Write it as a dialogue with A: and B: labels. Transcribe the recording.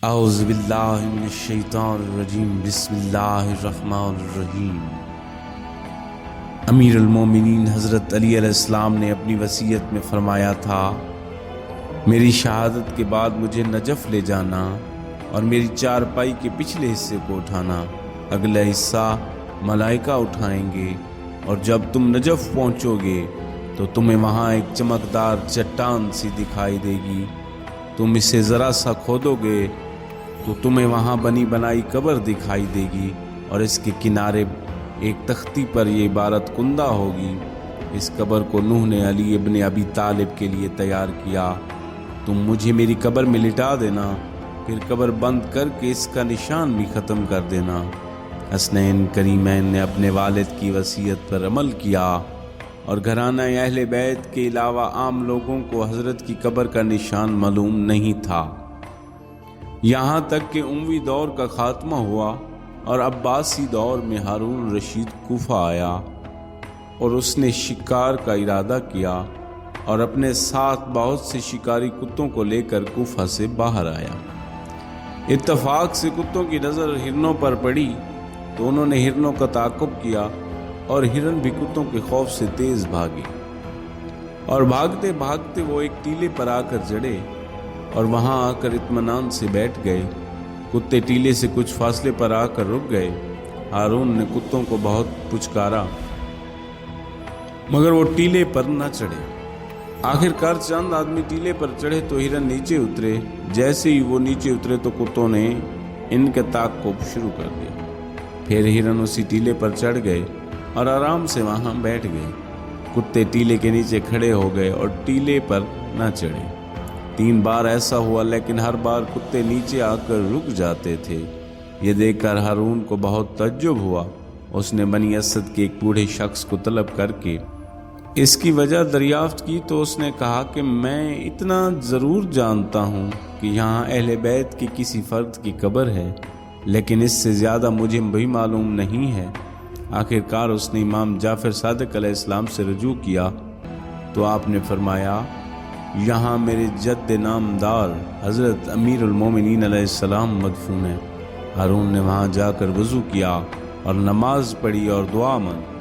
A: اعوذ باللہ من الشیطان الرجیم بسم اللہ الرحمن الرحیم۔ امیر المومنین حضرت علی علیہ السلام نے اپنی وصیت میں فرمایا تھا، میری شہادت کے بعد مجھے نجف لے جانا اور میری چارپائی کے پچھلے حصے کو اٹھانا، اگلا حصہ ملائکہ اٹھائیں گے، اور جب تم نجف پہنچو گے تو تمہیں وہاں ایک چمکدار چٹان سی دکھائی دے گی۔ تم اسے ذرا سا کھودو گے تو تمہیں وہاں بنی بنائی قبر دکھائی دے گی، اور اس کے کنارے ایک تختی پر یہ عبارت کندہ ہوگی، اس قبر کو نوح نے علی ابن ابی طالب کے لیے تیار کیا، تم مجھے میری قبر میں لٹا دینا، پھر قبر بند کر کے اس کا نشان بھی ختم کر دینا۔ حسنین کریمین نے اپنے والد کی وصیت پر عمل کیا، اور گھرانہ اہل بیت کے علاوہ عام لوگوں کو حضرت کی قبر کا نشان معلوم نہیں تھا، یہاں تک کہ اموی دور کا خاتمہ ہوا اور عباسی دور میں ہارون رشید کوفہ آیا، اور اس نے شکار کا ارادہ کیا اور اپنے ساتھ بہت سے شکاری کتوں کو لے کر کوفہ سے باہر آیا۔ اتفاق سے کتوں کی نظر ہرنوں پر پڑی تو انہوں نے ہرنوں کا تعاقب کیا، اور ہرن بھی کتوں کے خوف سے تیز بھاگے، اور بھاگتے بھاگتے وہ ایک ٹیلے پر آ کر جڑے اور وہاں آ کر اطمینان سے بیٹھ گئے۔ کتے ٹیلے سے کچھ فاصلے پر آ کر رک گئے۔ ہارون نے کتوں کو بہت پچکارا مگر وہ ٹیلے پر نہ چڑھے۔ آخر کار چند آدمی ٹیلے پر چڑھے تو ہرن نیچے اترے، جیسے ہی وہ نیچے اترے تو کتوں نے ان کے تعاقب شروع کر دیا۔ پھر ہرن اسی ٹیلے پر چڑھ گئے اور آرام سے وہاں بیٹھ گئے۔ کتے ٹیلے کے نیچے کھڑے ہو گئے اور ٹیلے پر نہ چڑھے۔ 3 بار ایسا ہوا، لیکن ہر بار کتے نیچے آ کر رک جاتے تھے۔ یہ دیکھ کر ہارون کو بہت تعجب ہوا۔ اس نے بنی اسد کے ایک بوڑھے شخص کو طلب کر کے اس کی وجہ دریافت کی تو اس نے کہا کہ میں اتنا ضرور جانتا ہوں کہ یہاں اہل بیت کی کسی فرد کی قبر ہے، لیکن اس سے زیادہ مجھے بھی معلوم نہیں ہے۔ آخر کار اس نے امام جعفر صادق علیہ السلام سے رجوع کیا تو آپ نے فرمایا، یہاں میرے جد نامدار حضرت امیر المومنین علیہ السلام مدفون ہے۔ ہارون نے وہاں جا کر وضو کیا اور نماز پڑھی اور دعا مانگی۔